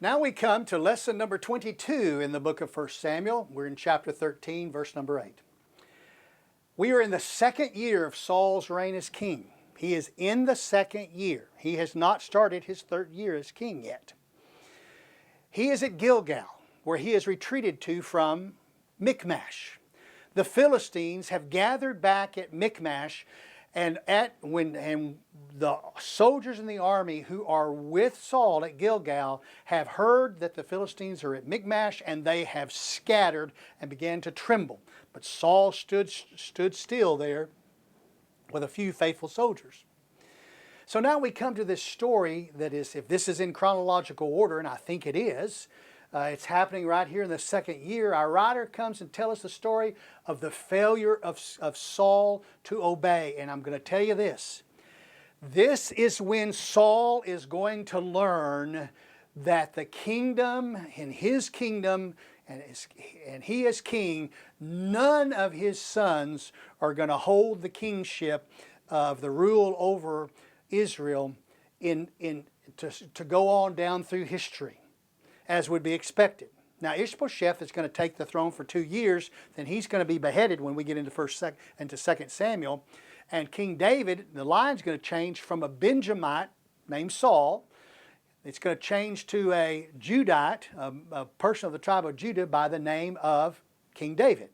Now we come to lesson number 22 in the book of 1 Samuel. We're in chapter 13, verse number 8. We are in the second year of Saul's reign as king. He is in the second year. He has not started his third year as king yet. He is at Gilgal, where he has retreated to from Michmash. The Philistines have gathered back at Michmash, and the soldiers in the army who are with Saul at Gilgal have heard that the Philistines are at Michmash, and they have scattered and began to tremble. But Saul stood still there with a few faithful soldiers. So now we come to this story that is, if this is in chronological order, and I think it is, it's happening right here in the second year. Our writer comes and tells us the story of the failure of Saul to obey. And I'm going to tell you this. This is when Saul is going to learn that the kingdom, in his kingdom, and he as king, none of his sons are going to hold the kingship of the rule over Israel to go on down through history, as would be expected. Now Ishbosheth is going to take the throne for 2 years, then he's going to be beheaded when we get into 2 Samuel. And King David, the line's going to change from a Benjamite named Saul. It's going to change to a Judite, a person of the tribe of Judah by the name of King David.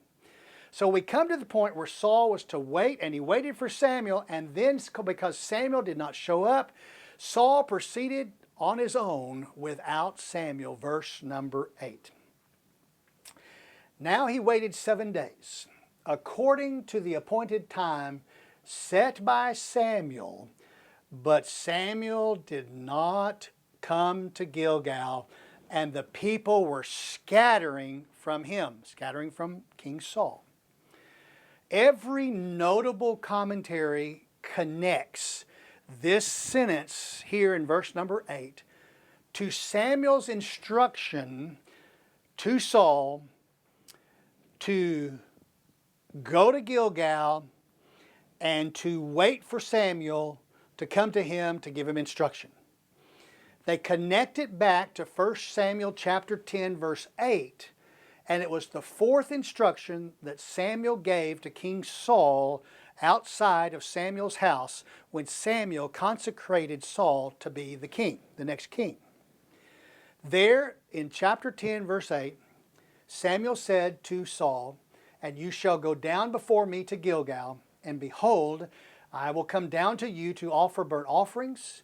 So we come to the point where Saul was to wait, and he waited for Samuel, and then because Samuel did not show up, Saul proceeded on his own without Samuel, verse number 8. Now he waited 7 days, according to the appointed time set by Samuel, but Samuel did not come to Gilgal, and the people were scattering from him, scattering from King Saul. Every notable commentary connects this sentence here in verse number 8 to Samuel's instruction to Saul to go to Gilgal and to wait for Samuel to come to him to give him instruction. They connect it back to 1 Samuel chapter 10 verse 8, and it was the fourth instruction that Samuel gave to King Saul outside of Samuel's house when Samuel consecrated Saul to be the king, the next king. There in chapter 10 verse 8, Samuel said to Saul, "And you shall go down before me to Gilgal, and behold, I will come down to you to offer burnt offerings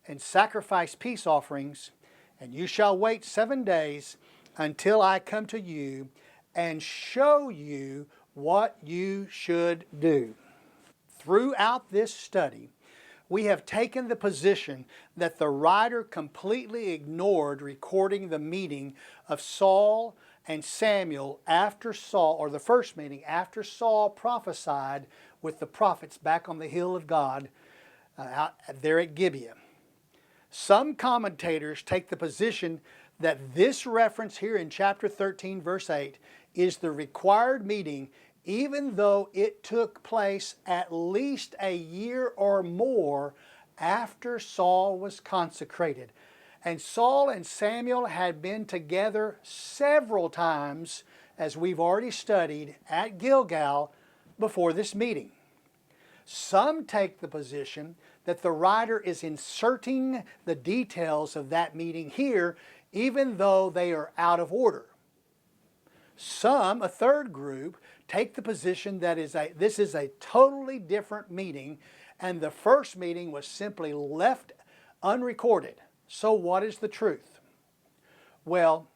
and sacrifice peace offerings, and you shall wait 7 days until I come to you and show you what you should do." Throughout this study, we have taken the position that the writer completely ignored recording the meeting of Saul and Samuel after Saul, or the first meeting after Saul prophesied with the prophets back on the hill of God out there at Gibeah. Some commentators take the position that this reference here in chapter 13 verse 8 is the required meeting, even though it took place at least a year or more after Saul was consecrated. And Saul and Samuel had been together several times, as we've already studied, at Gilgal before this meeting. Some take the position that the writer is inserting the details of that meeting here, even though they are out of order. Some, a third group, take the position that this is a totally different meeting, and the first meeting was simply left unrecorded. So what is the truth? Well,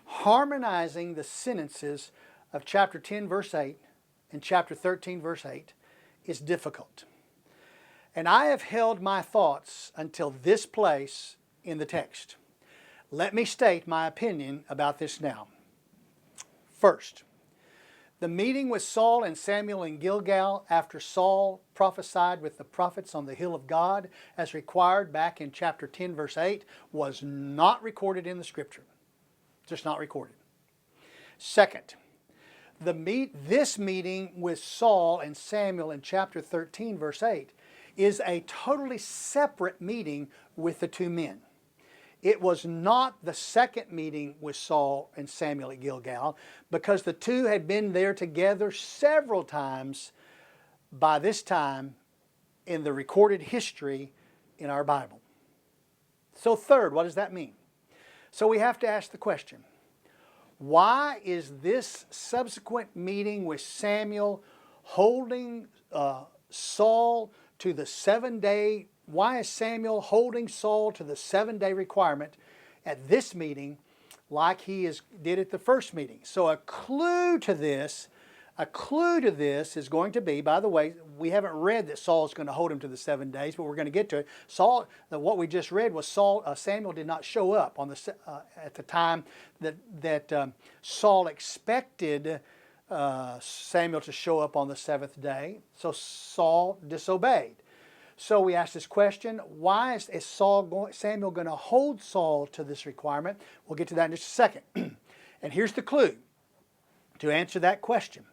harmonizing the sentences of chapter 10 verse 8 and chapter 13 verse 8 is difficult. And I have held my thoughts until this place in the text. Let me state my opinion about this now. First, the meeting with Saul and Samuel in Gilgal after Saul prophesied with the prophets on the hill of God as required back in chapter 10 verse 8 was not recorded in the scripture. Just not recorded. Second, this meeting with Saul and Samuel in chapter 13 verse 8 is a totally separate meeting with the two men. It was not the second meeting with Saul and Samuel at Gilgal, because the two had been there together several times by this time in the recorded history in our Bible. So third, what does that mean? So we have to ask the question, why is this subsequent meeting with Samuel holding Saul to the 7-day, why is Samuel holding Saul to the 7-day requirement at this meeting like he did at the first meeting? So a clue to this is going to be, by the way, we haven't read that Saul is going to hold him to the 7 days, but we're going to get to it. What we just read was Samuel did not show up at the time that Saul expected Samuel to show up on the 7th day. So Saul disobeyed. So we ask this question, why is Samuel going to hold Saul to this requirement? We'll get to that in just a second. And here's the clue to answer that question.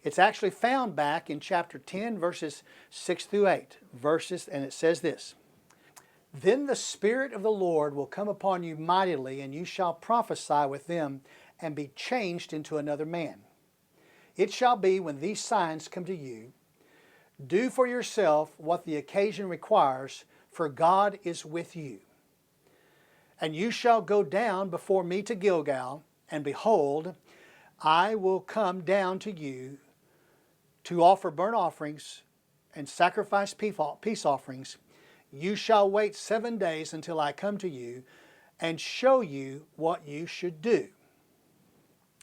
It's actually found back in chapter 10, verses 6 through 8. And it says this, "Then the Spirit of the Lord will come upon you mightily, and you shall prophesy with them, and be changed into another man. It shall be when these signs come to you, do for yourself what the occasion requires, for God is with you. And you shall go down before me to Gilgal, and behold, I will come down to you to offer burnt offerings and sacrifice peace offerings. You shall wait 7 days until I come to you and show you what you should do."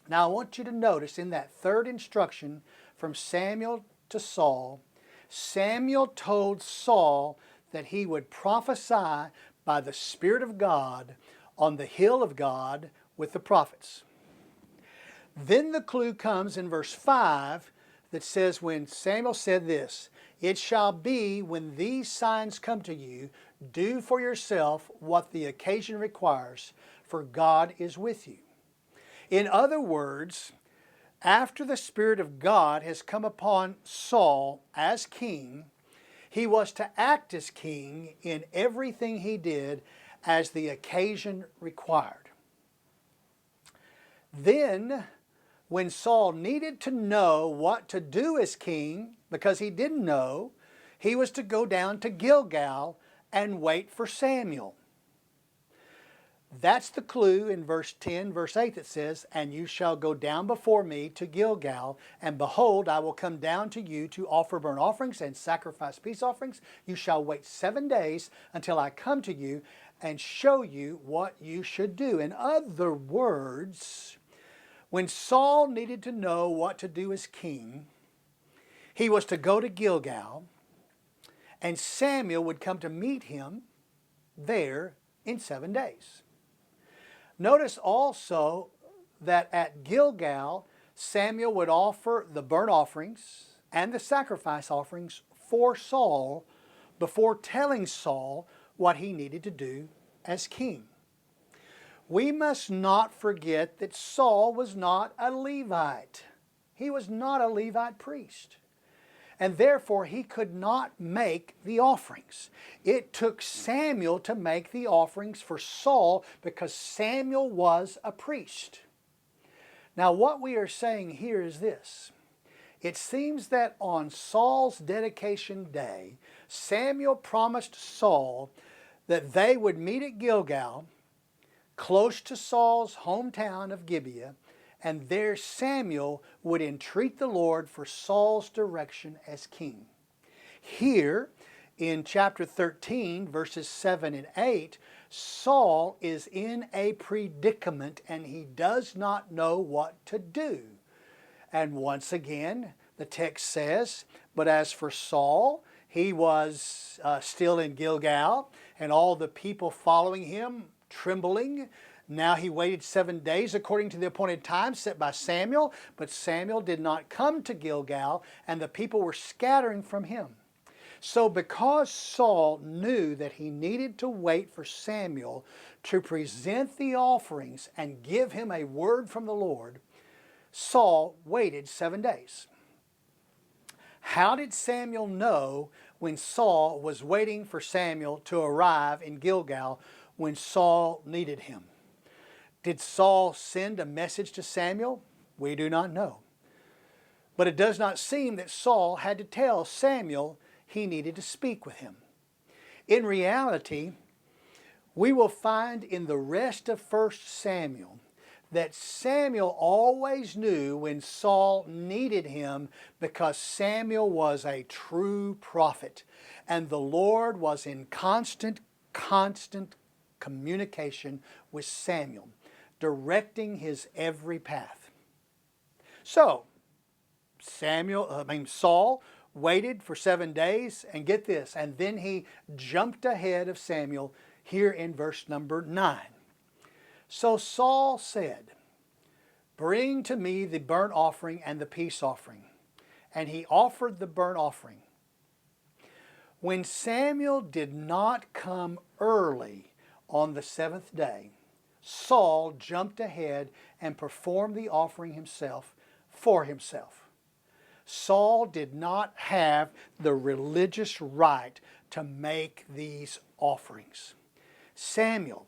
Now I want you to notice in that third instruction from Samuel to Saul, Samuel told Saul that he would prophesy by the Spirit of God on the hill of God with the prophets. Then the clue comes in verse 5 that says, when Samuel said this, "It shall be when these signs come to you, do for yourself what the occasion requires, for God is with you." In other words, after the Spirit of God has come upon Saul as king, he was to act as king in everything he did as the occasion required. Then, when Saul needed to know what to do as king, because he didn't know, he was to go down to Gilgal and wait for Samuel. That's the clue in verse 10, verse 8 that says, "And you shall go down before me to Gilgal, and behold, I will come down to you to offer burnt offerings and sacrifice peace offerings. You shall wait 7 days until I come to you and show you what you should do." In other words, when Saul needed to know what to do as king, he was to go to Gilgal, and Samuel would come to meet him there in 7 days. Notice also that at Gilgal, Samuel would offer the burnt offerings and the sacrifice offerings for Saul before telling Saul what he needed to do as king. We must not forget that Saul was not a Levite. He was not a Levite priest. And therefore he could not make the offerings. It took Samuel to make the offerings for Saul because Samuel was a priest. Now what we are saying here is this. It seems that on Saul's dedication day, Samuel promised Saul that they would meet at Gilgal, close to Saul's hometown of Gibeah, and there Samuel would entreat the Lord for Saul's direction as king. Here in chapter 13, verses 7 and 8, Saul is in a predicament and he does not know what to do. And once again, the text says, "But as for Saul, he was still in Gilgal, and all the people following him, trembling. Now he waited 7 days according to the appointed time set by Samuel, but Samuel did not come to Gilgal, and the people were scattering from him." So because Saul knew that he needed to wait for Samuel to present the offerings and give him a word from the Lord, Saul waited 7 days. How did Samuel know when Saul was waiting for Samuel to arrive in Gilgal when Saul needed him. Did Saul send a message to Samuel? We do not know. But it does not seem that Saul had to tell Samuel he needed to speak with him. In reality, we will find in the rest of 1 Samuel that Samuel always knew when Saul needed him, because Samuel was a true prophet and the Lord was in constant communication with Samuel, directing his every path. So, Saul waited for 7 days, and get this, and then he jumped ahead of Samuel here in verse number 9. So Saul said, "Bring to me the burnt offering and the peace offering." And he offered the burnt offering. When Samuel did not come early on the 7th day, Saul jumped ahead and performed the offering himself for himself. Saul did not have the religious right to make these offerings. Samuel,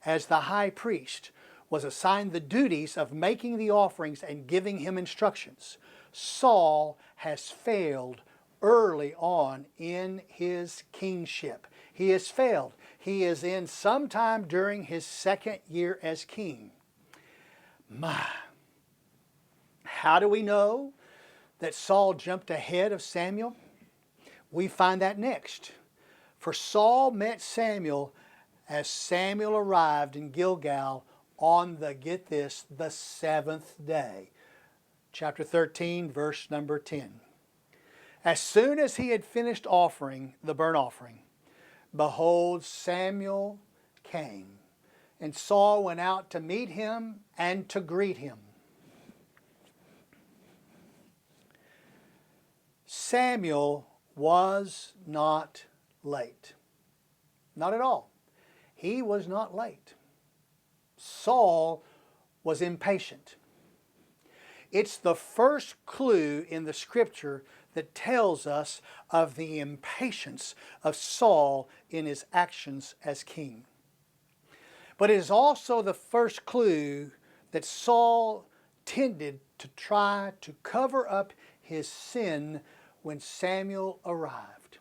as the high priest, was assigned the duties of making the offerings and giving him instructions. Saul has failed early on in his kingship. He has failed. He is in sometime during his 2nd year as king. How do we know that Saul jumped ahead of Samuel? We find that next. For Saul met Samuel as Samuel arrived in Gilgal on the, get this, the 7th day. Chapter 13, verse number 10. As soon as he had finished offering the burnt offering, behold, Samuel came, and Saul went out to meet him and to greet him. Samuel was not late. Not at all. He was not late. Saul was impatient. It's the first clue in the scripture that tells us of the impatience of Saul in his actions as king. But it is also the first clue that Saul tended to try to cover up his sin when Samuel arrived.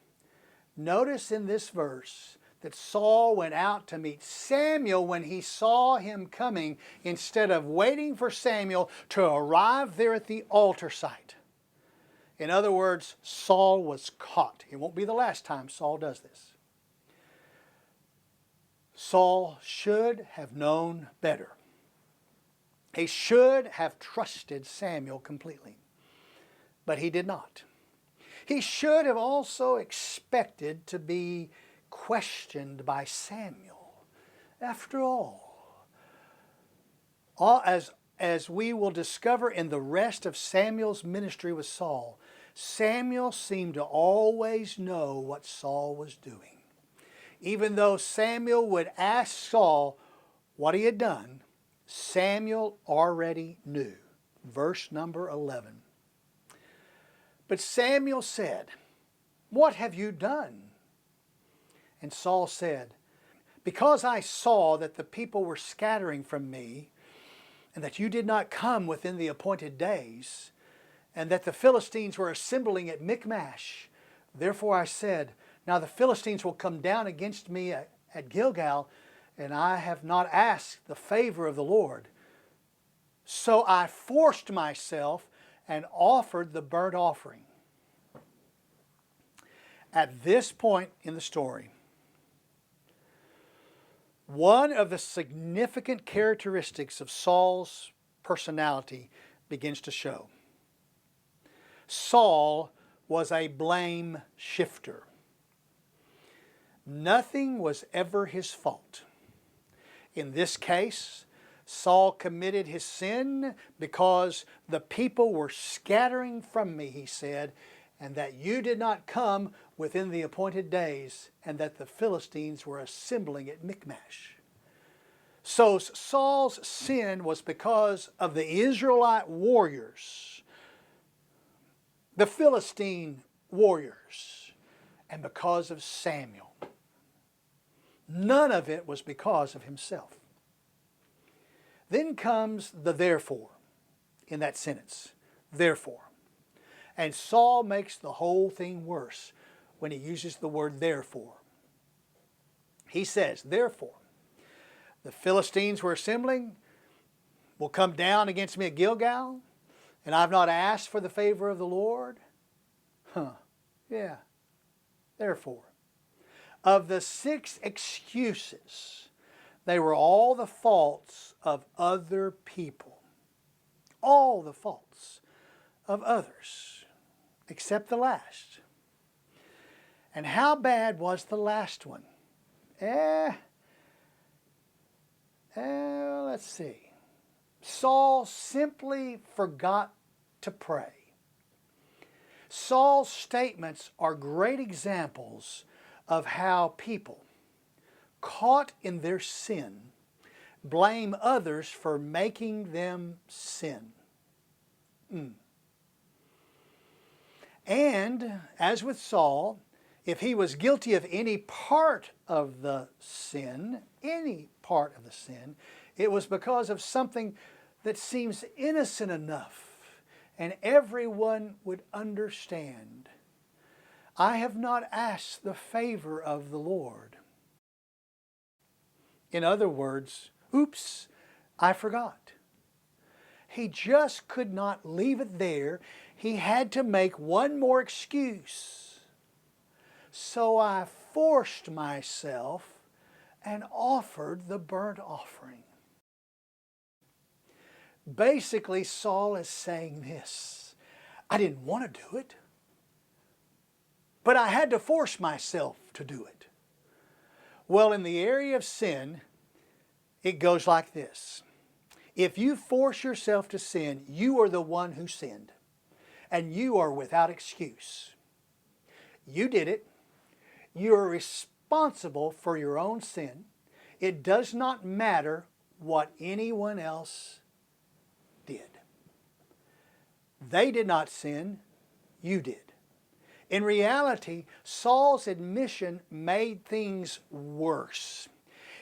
Notice in this verse that Saul went out to meet Samuel when he saw him coming, instead of waiting for Samuel to arrive there at the altar site. In other words, Saul was caught. It won't be the last time Saul does this. Saul should have known better. He should have trusted Samuel completely, but he did not. He should have also expected to be questioned by Samuel. After all, as we will discover in the rest of Samuel's ministry with Saul, Samuel seemed to always know what Saul was doing. Even though Samuel would ask Saul what he had done, Samuel already knew. Verse number 11. But Samuel said, "What have you done?" And Saul said, "Because I saw that the people were scattering from me, and that you did not come within the appointed days, and that the Philistines were assembling at Michmash, therefore I said, now the Philistines will come down against me at Gilgal, and I have not asked the favor of the Lord. So I forced myself and offered the burnt offering." At this point in the story, one of the significant characteristics of Saul's personality begins to show. Saul was a blame shifter. Nothing was ever his fault. In this case, Saul committed his sin because the people were scattering from me, he said, and that you did not come within the appointed days, and that the Philistines were assembling at Michmash. So Saul's sin was because of the Israelite warriors, the Philistine warriors, and because of Samuel. None of it was because of himself. Then comes the therefore in that sentence. Therefore. And Saul makes the whole thing worse when he uses the word therefore. He says, therefore, the Philistines were assembling, will come down against me at Gilgal, and I've not asked for the favor of the Lord. Yeah. Therefore, of the 6 excuses, they were all the faults of other people. All the faults of others, except the last. And how bad was the last one? Let's see. Saul simply forgot to pray. Saul's statements are great examples of how people caught in their sin blame others for making them sin. And as with Saul, if he was guilty of any part of the sin, it was because of something that seems innocent enough and everyone would understand. I have not asked the favor of the Lord. In other words, oops, I forgot. He just could not leave it there. He had to make one more excuse. So I forced myself and offered the burnt offering. Basically, Saul is saying this: I didn't want to do it, but I had to force myself to do it. Well, in the area of sin, it goes like this. If you force yourself to sin, you are the one who sinned, and you are without excuse. You did it. You are responsible for your own sin. It does not matter what anyone else did. They did not sin, you did. In reality, Saul's admission made things worse.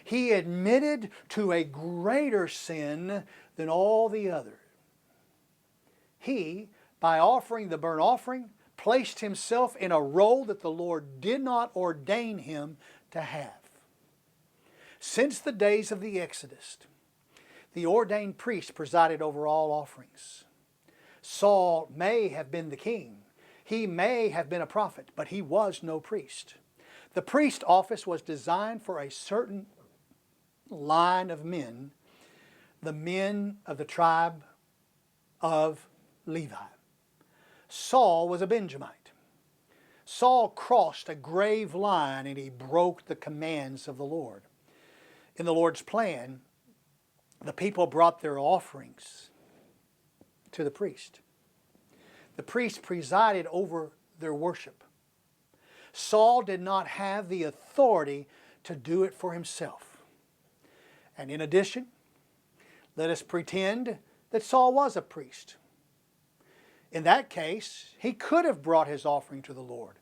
He admitted to a greater sin than all the others. He, by offering the burnt offering, placed himself in a role that the Lord did not ordain him to have. Since the days of the Exodus, the ordained priest presided over all offerings. Saul may have been the king. He may have been a prophet, but he was no priest. The priest office was designed for a certain line of men, the men of the tribe of Levi. Saul was a Benjamite. Saul crossed a grave line and he broke the commands of the Lord. In the Lord's plan, the people brought their offerings to the priest. The priest presided over their worship. Saul did not have the authority to do it for himself. And in addition, let us pretend that Saul was a priest. In that case, he could have brought his offering to the Lord.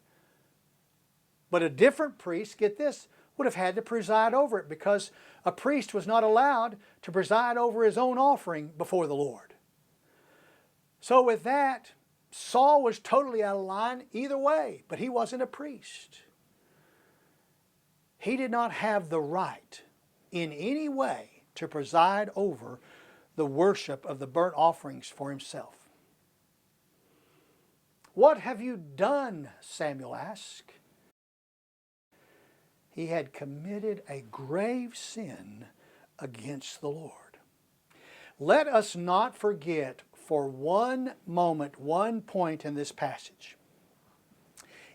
But a different priest, get this, would have had to preside over it, because a priest was not allowed to preside over his own offering before the Lord. So with that, Saul was totally out of line either way, but he wasn't a priest. He did not have the right in any way to preside over the worship of the burnt offerings for himself. What have you done? Samuel asked. He had committed a grave sin against the Lord. Let us not forget for one moment, one point in this passage.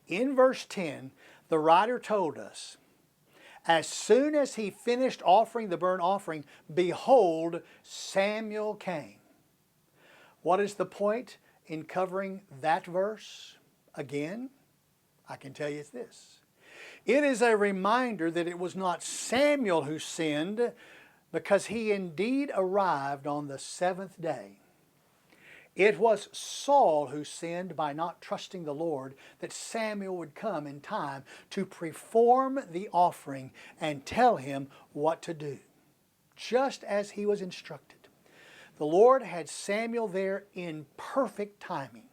In verse 10, the writer told us, as soon as he finished offering the burnt offering, behold, Samuel came. What is the point in covering that verse? Again, I can tell you it's this. It is a reminder that it was not Samuel who sinned, because he indeed arrived on the 7th day. It was Saul who sinned by not trusting the Lord that Samuel would come in time to perform the offering and tell him what to do, just as he was instructed. The Lord had Samuel there in perfect timing.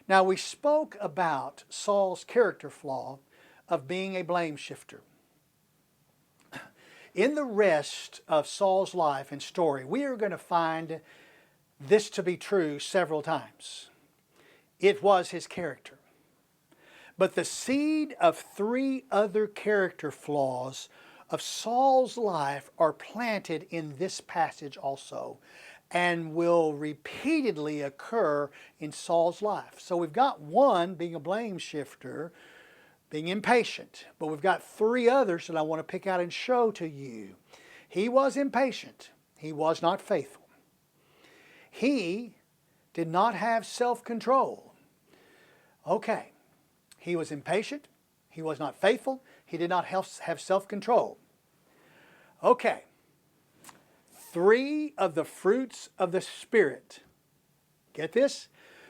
Now, we spoke about Saul's character flaw of being a blame shifter. In the rest of Saul's life and story, we are going to find this to be true several times. It was his character. But the seed of three other character flaws of Saul's life are planted in this passage also, and will repeatedly occur in Saul's life. So we've got one, being a blame shifter, being impatient, but we've got three others that I want to pick out and show to you. He was impatient. He was not faithful. He did not have self-control. Okay, he was impatient. He was not faithful. He did not have self-control. Okay, three of the fruits of the Spirit. Get this?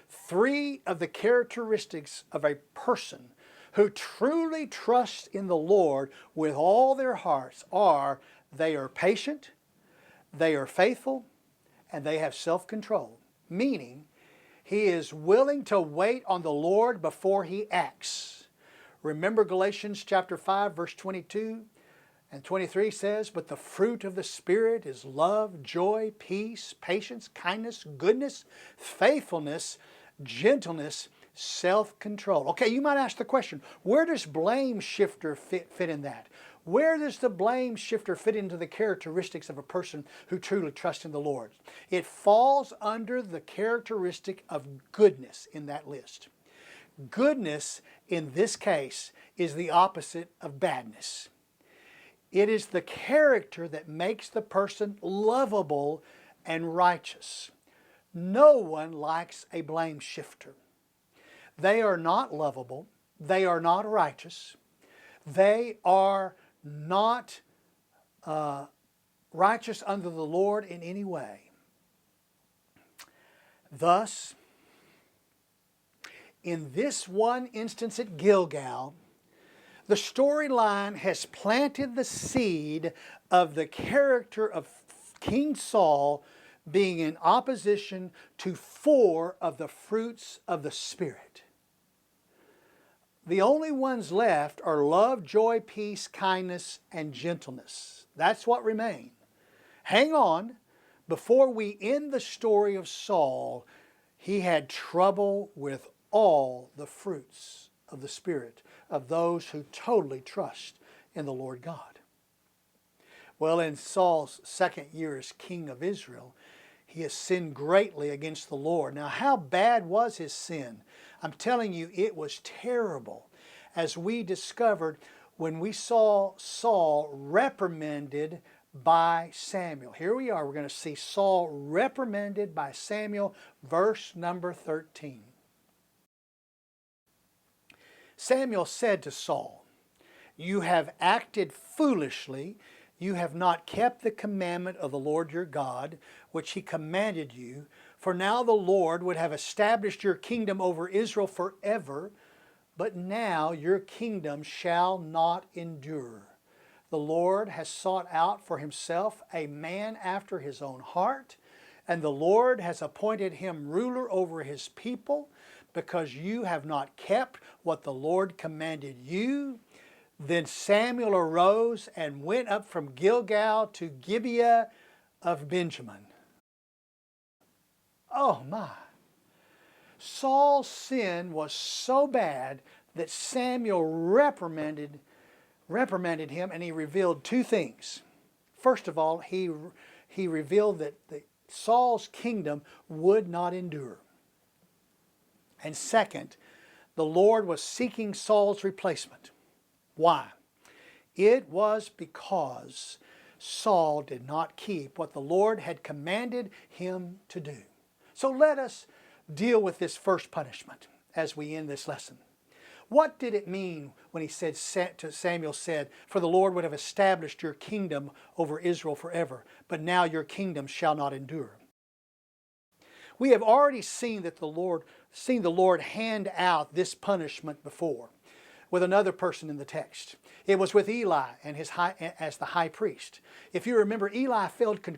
Three of the characteristics of a person who truly trusts in the Lord with all their hearts are: they are patient, they are faithful, and they have self-control. Meaning, he is willing to wait on the Lord before he acts. Remember Galatians chapter 5, verse 22 and 23 says, "But the fruit of the Spirit is love, joy, peace, patience, kindness, goodness, faithfulness, gentleness, self-control." Okay, you might ask the question, where does blame shifter fit in that? Where does the blame shifter fit into the characteristics of a person who truly trusts in the Lord? It falls under the characteristic of goodness in that list. Goodness, in this case, is the opposite of badness. It is the character that makes the person lovable and righteous. No one likes a blame shifter. They are not lovable. They are not righteous. They are not righteous under the Lord in any way. Thus, in this one instance at Gilgal, the storyline has planted the seed of the character of King Saul being in opposition to four of the fruits of the Spirit. The only ones left are love, joy, peace, kindness, and gentleness. That's what remain. Hang on. Before we end the story of Saul, he had trouble with all the fruits of the Spirit of those who totally trust in the Lord God. Well, in Saul's second year as king of Israel, he has sinned greatly against the Lord. Now, how bad was his sin? I'm telling you, it was terrible. As we discovered when we saw Saul reprimanded by Samuel. Here we are. We're going to see Saul reprimanded by Samuel, verse number 13. Samuel said to Saul, "You have acted foolishly. You have not kept the commandment of the Lord your God, which he commanded you. For now the Lord would have established your kingdom over Israel forever, but now your kingdom shall not endure. The Lord has sought out for himself a man after his own heart, and the Lord has appointed him ruler over his people, because you have not kept what the Lord commanded you." Then Samuel arose and went up from Gilgal to Gibeah of Benjamin. Oh my! Saul's sin was so bad that Samuel reprimanded him, and he revealed two things. First of all, he revealed that Saul's kingdom would not endure. And second, the Lord was seeking Saul's replacement. Why? It was because Saul did not keep what the Lord had commanded him to do. So let us deal with this first punishment as we end this lesson. What did it mean when Samuel said, "For the Lord would have established your kingdom over Israel forever, but now your kingdom shall not endure"? We have already seen that the Lord hand out this punishment before with another person in the text. It was with Eli and as the high priest. If you remember, Eli failed to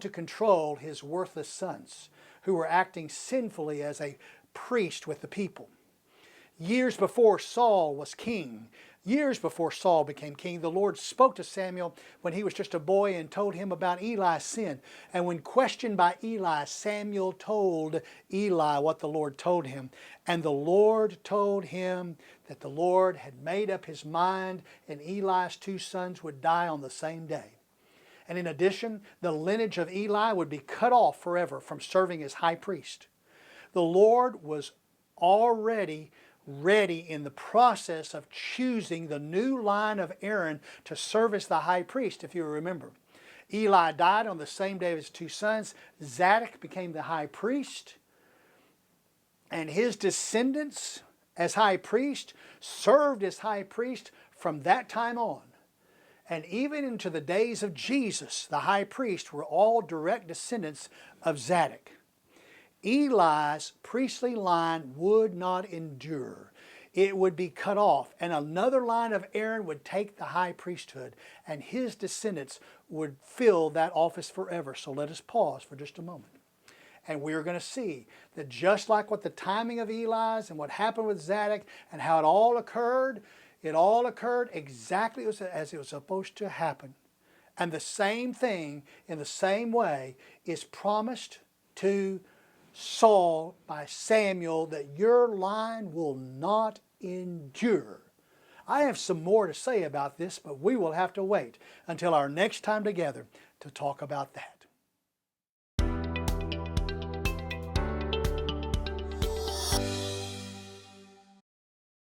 control his worthless sons who were acting sinfully as a priest with the people. Years before Saul was king, years before Saul became king, the Lord spoke to Samuel when he was just a boy and told him about Eli's sin. And when questioned by Eli, Samuel told Eli what the Lord told him. And the Lord told him that the Lord had made up his mind and Eli's 2 sons would die on the same day. And in addition, the lineage of Eli would be cut off forever from serving as high priest. The Lord was already ready in the process of choosing the new line of Aaron to serve as the high priest, if you remember. Eli died on the same day of his 2 sons. Zadok became the high priest, and his descendants as high priest served as high priest from that time on. And even into the days of Jesus, the high priests were all direct descendants of Zadok. Eli's priestly line would not endure. It would be cut off, and another line of Aaron would take the high priesthood, and his descendants would fill that office forever. So let us pause for just a moment. And we're going to see that just like what the timing of Eli's and what happened with Zadok and how it all occurred exactly as it was supposed to happen. And the same thing, in the same way, is promised to Saul by Samuel, that your line will not endure. I have some more to say about this, but we will have to wait until our next time together to talk about that.